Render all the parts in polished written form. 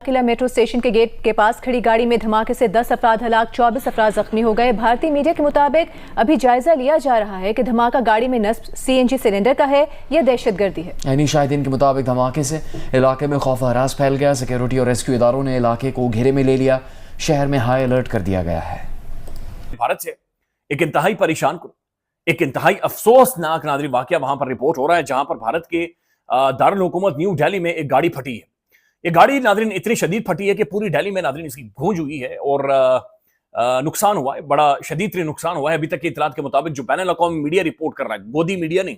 किला metro station के gate के पास खड़ी गाड़ी में धमाके से 10 अफराद हलाक, 24 अफराद जख्मी हो गए। भारतीय मीडिया के मुताबिक अभी जायजा लिया जा रहा है कि धमाका गाड़ी में नस्ब सीएनजी सिलेंडर का है या दहशतगर्दी है। यानी शाहिदीन के मुताबिक धमाके से इलाके में खौफ हरास फैल गया। सिक्योरिटी और रेस्क्यू इदारों ने इलाके को घेरे में ले लिया। शहर में हाई अलर्ट कर दिया गया है। भारत से एक इंतहाई परेशान को एक इंतहाई अफसोसनाक नाज़रीन वाकया वहां पर रिपोर्ट हो रहा है, जहां पर भारत के दारुल हुकूमत न्यू दिल्ली में एक गाड़ी फटी है। ये गाड़ी नाज़रीन इतनी शदीद फटी है कि पूरी दिल्ली में नाज़रीन इसकी गूंज हुई है और नुकसान हुआ है, बड़ा शदीद नुकसान हुआ है। अभी तक की इतलात के मुताबिक जो बैनुल अक़वामी मीडिया रिपोर्ट कर रहा है, गोदी मीडिया नहीं,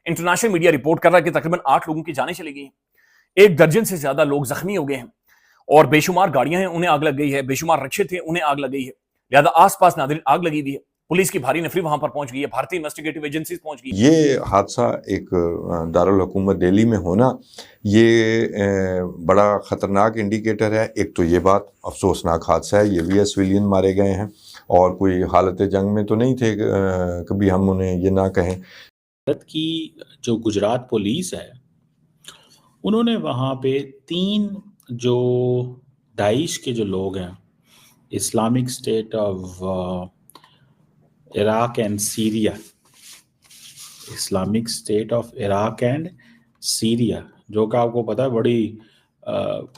इंटरनेशनल मीडिया रिपोर्ट कर रहा है कि तकरीबन 8 लोगों की जानें चली गई हैं, 1 दर्जन से ज्यादा लोग जख्मी हो गए हैं और बेशुमार गाड़ियां हैं उन्हें आग लग गई है, बेशुमार रिक्शे थे उन्हें आग लग गई है। लिहाजा आसपास नाज़रीन आग लगी हुई है। पुलिस की भारी नफरी वहां पर पहुंच गई है, भारतीय इन्वेस्टिगेटिव एजेंसीज पहुंच गई। ये हादसा एक दारुल हुकूमत दिल्ली में होना ये बड़ा ख़तरनाक इंडिकेटर है। एक तो ये बात अफसोसनाक हादसा है, ये भी सिविलियन मारे गए हैं और कोई हालत जंग में तो नहीं थे, कभी हम उन्हें ये ना कहें। भारत की जो गुजरात पुलिस है उन्होंने वहाँ पे 3 जो दाइश के जो लोग हैं, Islamic state of Iraq and Syria, Islamic state of Iraq and Syria, जो कि आपको पता है बड़ी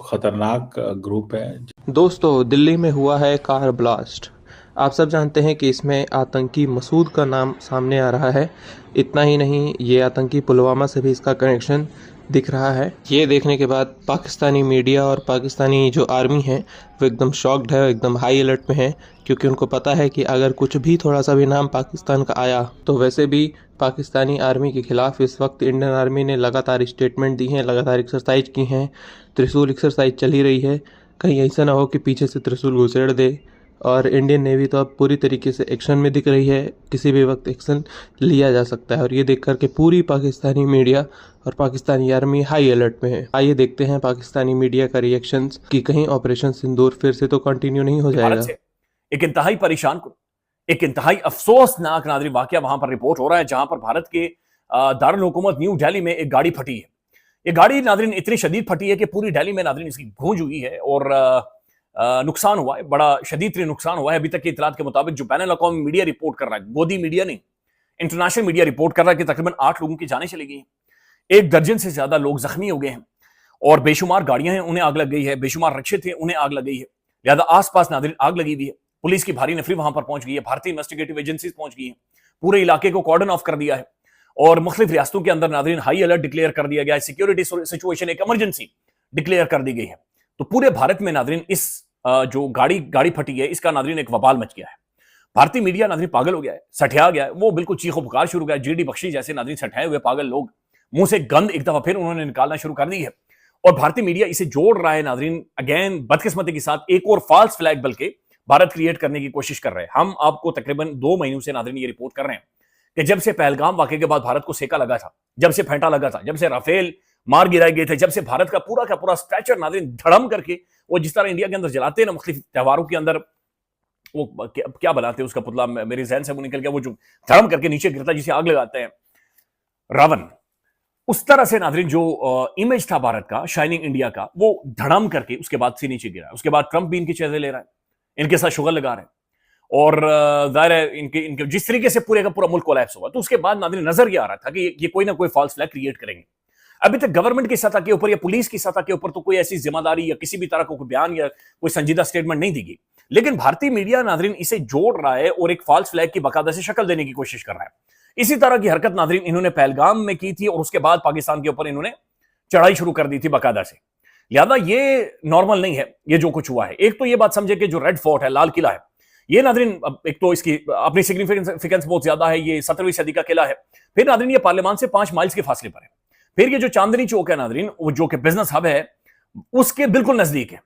ख़तरनाक ग्रुप है। दोस्तों, दिल्ली में हुआ है कार ब्लास्ट। आप सब जानते हैं कि इसमें आतंकी मसूद का नाम सामने आ रहा है। इतना ही नहीं, ये आतंकी पुलवामा से भी इसका कनेक्शन दिख रहा है। ये देखने के बाद पाकिस्तानी मीडिया और पाकिस्तानी जो आर्मी है वो एकदम शॉक्ड है, एकदम हाई अलर्ट में है, क्योंकि उनको पता है कि अगर कुछ भी थोड़ा सा भी नाम पाकिस्तान का आया तो वैसे भी पाकिस्तानी आर्मी के खिलाफ इस वक्त इंडियन आर्मी ने लगातार स्टेटमेंट दी हैं, लगातार एक्सरसाइज की हैं, त्रिशूल एक्सरसाइज चली रही है। कहीं ऐसा ना हो कि पीछे से त्रिशूल घुसेड़ दे। और इंडियन नेवी तो अब पूरी तरीके से एक्शन में दिख रही है, किसी भी वक्त एक्शन लिया जा सकता है। और ये देख कर के पूरी पाकिस्तानी मीडिया और पाकिस्तानी आर्मी हाई अलर्ट में है। आइए देखते हैं पाकिस्तानी मीडिया का रिएक्शंस कि कहीं ऑपरेशन सिंदूर फिर से तो कंटिन्यू नहीं हो जाएगा। एक इंतहाई परेशान को एक इंतहाई अफसोसनाक नाज़रीन वाकया वहां पर रिपोर्ट हो रहा है, जहां पर भारत के दारुल हुकूमत न्यू दिल्ली में एक गाड़ी फटी है। ये गाड़ी नाज़रीन इतनी शदीद फटी है कि पूरी दिल्ली में नाज़रीन इसकी गूंज हुई है और नुकसान हुआ है, बड़ा शदीद नुकसान हुआ है। अभी तक की इतलात के मुताबिक जो बैनुल अक़वामी मीडिया रिपोर्ट कर रहा है, गोदी मीडिया नहीं, इंटरनेशनल मीडिया रिपोर्ट कर रहा है कि तकरीबन 8 लोगों की जानें चली गई हैं, 1 दर्जन से ज्यादा लोग जख्मी हो गए हैं और बेशुमार गाड़ियां हैं उन्हें आग लग गई है, बेशुमार रिक्शे थे उन्हें आग लग गई है। लिहाजा आसपास नाज़रीन आग लगी हुई है। पुलिस की भारी नफरी वहां पर पहुंच गई है, भारतीय इन्वेस्टिगेटिव एजेंसीज पहुंच गई है, पूरे इलाके को कॉर्डन ऑफ कर दिया है और मुख्तलिफ रियासतों के अंदर नाज़रीन हाई अलर्ट डिक्लेयर कर दिया गया है। सिक्योरिटी सिचुएशन, एक इमरजेंसी डिक्लेयर कर दी गई है। तो पूरे भारत में नाज़रीन इस जो गाड़ी फटी है इसका नाज़रीन एक वबाल मच गया है। भारतीय मीडिया नाज़रीन पागल हो गया है, सठिया गया है, वो बिल्कुल चीखो पुकार शुरू गया है। जीडी बख्शी जैसे नाज़रीन सठाए हुए पागल लोग, मुंह से गंद एक दफा फिर उन्होंने निकालना शुरू कर दी है और भारतीय मीडिया इसे जोड़ रहा है नाज़रीन, अगेन बदकिस्मती के साथ एक और फॉल्स फ्लैग बल्कि भारत क्रिएट करने की कोशिश कर रहे हैं। हम आपको तकरीबन 2 महीनों से नाज़रीन ये रिपोर्ट कर रहे हैं कि जब से पहलगाम वाक़े के बाद भारत को सेका लगा था, जब से फेंटा लगा था, जब से राफेल मार गिराए गए थे, जब से भारत का पूरा स्ट्रक्चर नाज़रीन धड़म करके वो जिस तरह इंडिया के अंदर जलाते हैं ना मुख्तलिफ त्योहारों के अंदर, वो क्या बनाते हैं उसका पुतला, मेरे ज़हन से वो निकल गया, वो जो धड़म करके नीचे गिरता है जिसे आग लगाते हैं रावण, उस तरह से नाज़रीन जो इमेज था भारत का, शाइनिंग इंडिया का, वो धड़म करके उसके बाद से नीचे गिरा है। उसके बाद ट्रंप भी इनकी चीजें ले रहा है, इनके साथ शुगर लगा रहे हैं और जाहिर है इनके जिस तरीके से पूरे का पूरा मुल्क कोलैप्स हुआ, तो उसके बाद नाज़रीन नजर ये आ रहा था कि ये कोई ना कोई फॉल्स फ्लैग क्रिएट करेंगे। अभी तक गवर्नमेंट की सतह के ऊपर या पुलिस की सतह के ऊपर तो कोई ऐसी जिम्मेदारी या किसी भी तरह का कोई बयान या कोई संजीदा स्टेटमेंट नहीं दी गई, लेकिन भारतीय मीडिया नाज़रीन इसे जोड़ रहा है और एक फॉल्स फ्लैग की बाकायदा से शक्ल देने की कोशिश कर रहा है। इसी तरह की हरकत नाज़रीन इन्होंने पहलगाम में की थी और उसके बाद पाकिस्तान के ऊपर इन्होंने चढ़ाई शुरू कर दी थी बाकायदा से। लिहाजा ये नॉर्मल नहीं है ये जो कुछ हुआ है। एक तो ये बात समझे कि जो रेड फोर्ट है, लाल किला है, ये नाज़रीन एक तो इसकी अपनी सिग्निफिकेंस बहुत ज्यादा है, ये 17वीं सदी का किला है। फिर नाज़रीन ये पार्लियामान से 5 माइल्स के फासले पर है। फिर ये जो चांदनी चौक है नाज़रीन, वो जो कि बिजनेस हब है, उसके बिल्कुल नजदीक है।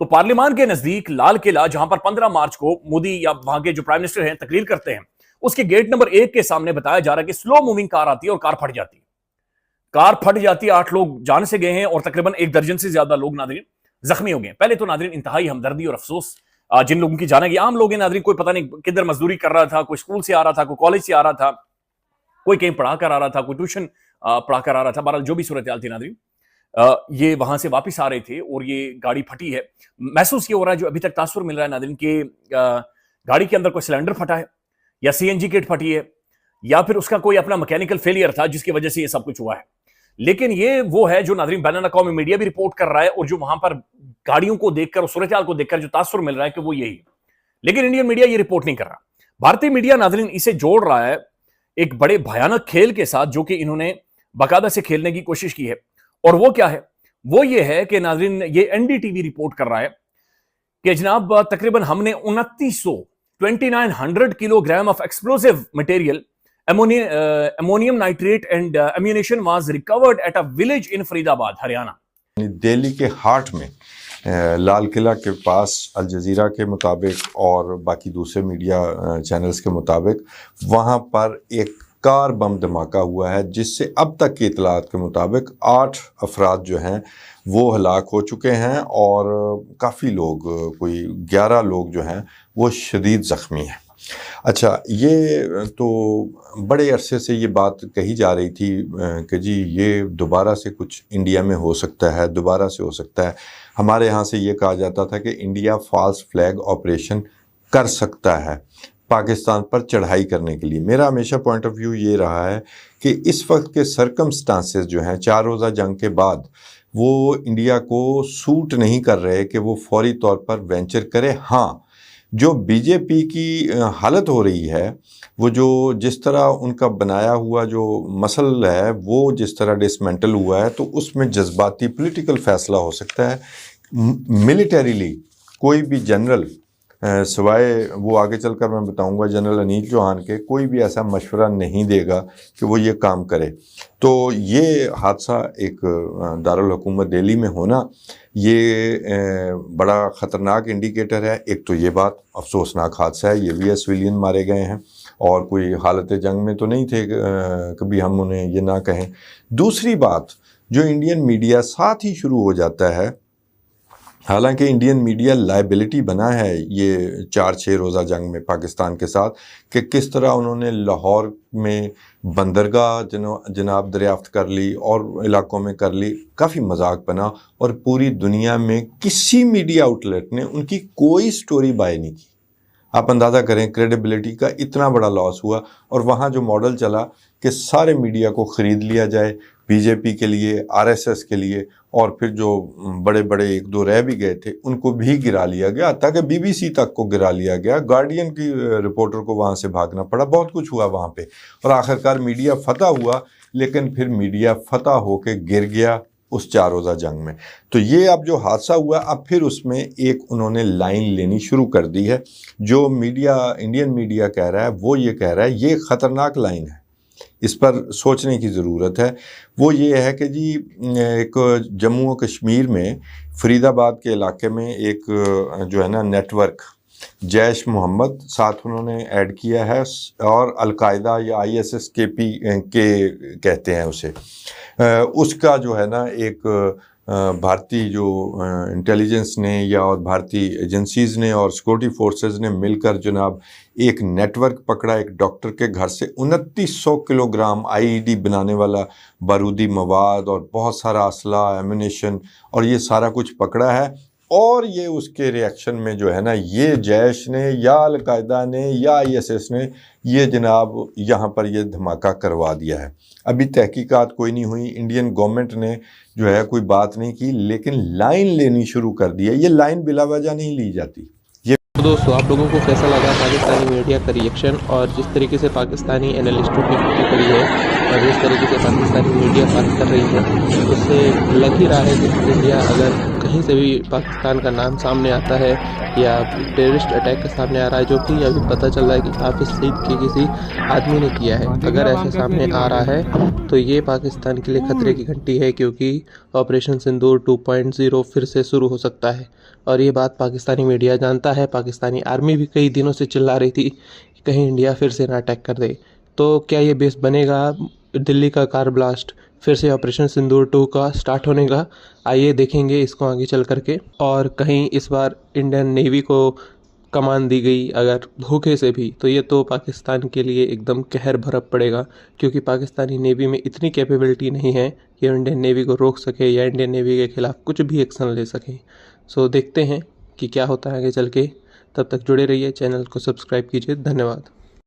तो पार्लियामान के नजदीक लाल किला, जहां पर 15 मार्च को मोदी या वहां के जो प्राइम मिनिस्टर हैं तकरीर करते हैं, उसके गेट नंबर 1 के सामने बताया जा रहा है कि स्लो मूविंग कार आती है और कार फट जाती है। कार फट जाती है, 8 लोग जान से गए हैं और तकरीबन 1 दर्जन से ज्यादा लोग नाज़रीन जख्मी हो गए। पहले तो नाज़रीन इंतहाई हमदर्दी और अफसोस जिन लोगों की जाने गई, आम लोग हैं नाज़रीन, कोई पता नहीं किधर मजदूरी कर रहा था, कोई स्कूल से आ रहा था, कोई कॉलेज से आ रहा था, कोई कहीं पढ़ा कर आ रहा था, कोई ट्यूशन पढ़ा कर आ रहा था, बहरहाल जो भी सूरत हाल थी नाज़रीन, ये वहां से वापस आ रहे थे और ये गाड़ी फटी है। महसूस ये हो रहा है, जो अभी तक तासुर मिल रहा है नाज़रीन, कि गाड़ी के अंदर कोई सिलेंडर फटा है या सीएनजी किट फटी है या फिर उसका कोई अपना मैकेनिकल फेलियर था जिसकी वजह से ये सब कुछ हुआ है। लेकिन ये वो है जो नाज़रीन बैनुल अक़वामी मीडिया भी रिपोर्ट कर रहा है और जो वहां पर गाड़ियों को देखकर और सूरत हाल को देखकर जो तासुर मिल रहा है कि वो यही है। लेकिन इंडियन मीडिया ये रिपोर्ट नहीं कर रहा। भारतीय मीडिया नाज़रीन इसे जोड़ रहा है एक बड़े भयानक खेल के साथ जो कि इन्होंने बाकायदा से खेलने की कोशिश की है। और वो क्या है? वो ये है कि नाज़रीन ये एनडीटीवी रिपोर्ट कर रहा है कि जनाब तकरीबन हमने 2900 kilogram of explosive material ammonium nitrate and ammunition was recovered at a village in Faridabad, Haryana. Delhi के हार्ट में लाल किला के पास अल जज़ीरा के मुताबिक और बाकी दूसरे मीडिया चैनल्स के मुताबिक वहाँ पर एक कार बम धमाका हुआ है जिससे अब तक की इतलात के मुताबिक 8 अफराद जो हैं वो हलाक हो चुके हैं और काफ़ी लोग, कोई 11 लोग जो हैं वो शदीद ज़ख्मी हैं। अच्छा, ये तो बड़े अरसे से ये बात कही जा रही थी कि जी ये दोबारा से कुछ इंडिया में हो सकता है, दोबारा से हो सकता है। हमारे यहाँ से ये कहा जाता था कि इंडिया फॉल्स फ्लैग ऑपरेशन कर सकता है पाकिस्तान पर चढ़ाई करने के लिए। मेरा हमेशा पॉइंट ऑफ व्यू ये रहा है कि इस वक्त के सर्कमस्टांसेस जो हैं 4 रोज़ा जंग के बाद वो इंडिया को सूट नहीं कर रहे कि वो फौरी तौर पर वेंचर करे। हाँ, जो बीजेपी की हालत हो रही है, वो जो जिस तरह उनका बनाया हुआ जो मसल है वो जिस तरह डिसमेंटल हुआ है, तो उसमें जज्बाती पॉलिटिकल फैसला हो सकता है। मिलिटरीली कोई भी जनरल सिवाय वो आगे चलकर मैं बताऊंगा जनरल अनिल चौहान के, कोई भी ऐसा मशवरा नहीं देगा कि वो ये काम करे। तो ये हादसा एक दारुल हुकूमत दिल्ली में होना ये बड़ा ख़तरनाक इंडिकेटर है। एक तो ये बात अफसोसनाक हादसा है, ये भी सिविलियन मारे गए हैं और कोई हालत जंग में तो नहीं थे, कभी हम उन्हें ये ना कहें। दूसरी बात, जो इंडियन मीडिया साथ ही शुरू हो जाता है, हालांकि इंडियन मीडिया लाइबिलिटी बना है ये 4-6 रोज़ा जंग में पाकिस्तान के साथ, कि किस तरह उन्होंने लाहौर में बंदरगाह जनाब दरियाफ्त कर ली और इलाकों में कर ली, काफ़ी मजाक बना और पूरी दुनिया में किसी मीडिया आउटलेट ने उनकी कोई स्टोरी बाय नहीं की। आप अंदाज़ा करें क्रेडिबिलिटी का इतना बड़ा लॉस हुआ। और वहाँ जो मॉडल चला कि सारे मीडिया को ख़रीद लिया जाए बीजेपी के लिए, आरएसएस के लिए, और फिर जो बड़े बड़े 1-2 रह भी गए थे उनको भी गिरा लिया गया, ताकि बीबीसी तक को गिरा लिया गया, गार्डियन की रिपोर्टर को वहाँ से भागना पड़ा, बहुत कुछ हुआ वहाँ पे। और आखिरकार मीडिया फतह हुआ, लेकिन फिर मीडिया फतह होके गिर गया उस 4 रोज़ा जंग में। तो ये अब जो हादसा हुआ, अब फिर उसमें एक उन्होंने लाइन लेनी शुरू कर दी है। जो मीडिया, इंडियन मीडिया कह रहा है, वो ये कह रहा है ये ख़तरनाक लाइन है, इस पर सोचने की ज़रूरत है। वो ये है कि जी एक जम्मू और कश्मीर में फरीदाबाद के इलाके में एक जो है ना नेटवर्क जैश मोहम्मद साथ उन्होंने ऐड किया है, और अलकायदा या ISS के कहते हैं उसे, उसका जो है ना एक भारतीय जो इंटेलिजेंस ने या और भारतीय एजेंसीज़ ने और सिक्योरिटी फोर्सेस ने मिलकर जनाब एक नेटवर्क पकड़ा। एक डॉक्टर के घर से 2900 किलोग्राम IED बनाने वाला बारूदी मवाद और बहुत सारा असला, एम्यूनेशन और ये सारा कुछ पकड़ा है। और ये उसके रिएक्शन में जो है ना, ये जैश ने या अलकायदा ने या ISS ने ये जनाब यहाँ पर ये धमाका करवा दिया है। अभी तहकीकात कोई नहीं हुई, इंडियन गवर्नमेंट ने जो है कोई बात नहीं की, लेकिन लाइन लेनी शुरू कर दी है। ये लाइन बिलावजह नहीं ली जाती। तो दोस्तों, आप लोगों को कैसा लगा पाकिस्तानी मीडिया का रिएक्शन, और जिस तरीके से पाकिस्तानी एनालिस्टों की छुट्टी पड़ी है और जिस तरीके से पाकिस्तानी मीडिया बात कर रही है, उससे लग ही रहा है कि इंडिया अगर कहीं से भी पाकिस्तान का नाम सामने आता है या टेररिस्ट अटैक का सामने आ रहा है, जो कि अभी पता चल रहा है कि हाफिज सईद के किसी आदमी ने किया है, अगर ऐसा सामने आ रहा है तो ये पाकिस्तान के लिए खतरे की घंटी है, क्योंकि ऑपरेशन सिंदूर 2.0 फिर से शुरू हो सकता है। और ये बात पाकिस्तानी मीडिया जानता है। पाकिस्तानी आर्मी भी कई दिनों से चिल्ला रही थी कि कहीं इंडिया फिर से ना अटैक कर दे। तो क्या ये बेस बनेगा दिल्ली का कार ब्लास्ट फिर से ऑपरेशन सिंदूर 2 का स्टार्ट होने का? आइए देखेंगे इसको आगे चल करके। और कहीं इस बार इंडियन नेवी को कमान दी गई अगर धोखे से भी, तो ये तो पाकिस्तान के लिए एकदम कहर भरप पड़ेगा, क्योंकि पाकिस्तानी नेवी में इतनी कैपेबिलिटी नहीं है कि इंडियन नेवी को रोक सके या इंडियन नेवी के खिलाफ कुछ भी एक्शन ले सके। सो देखते हैं कि क्या होता है आगे चल के। तब तक जुड़े रहिए, चैनल को सब्सक्राइब कीजिए। धन्यवाद।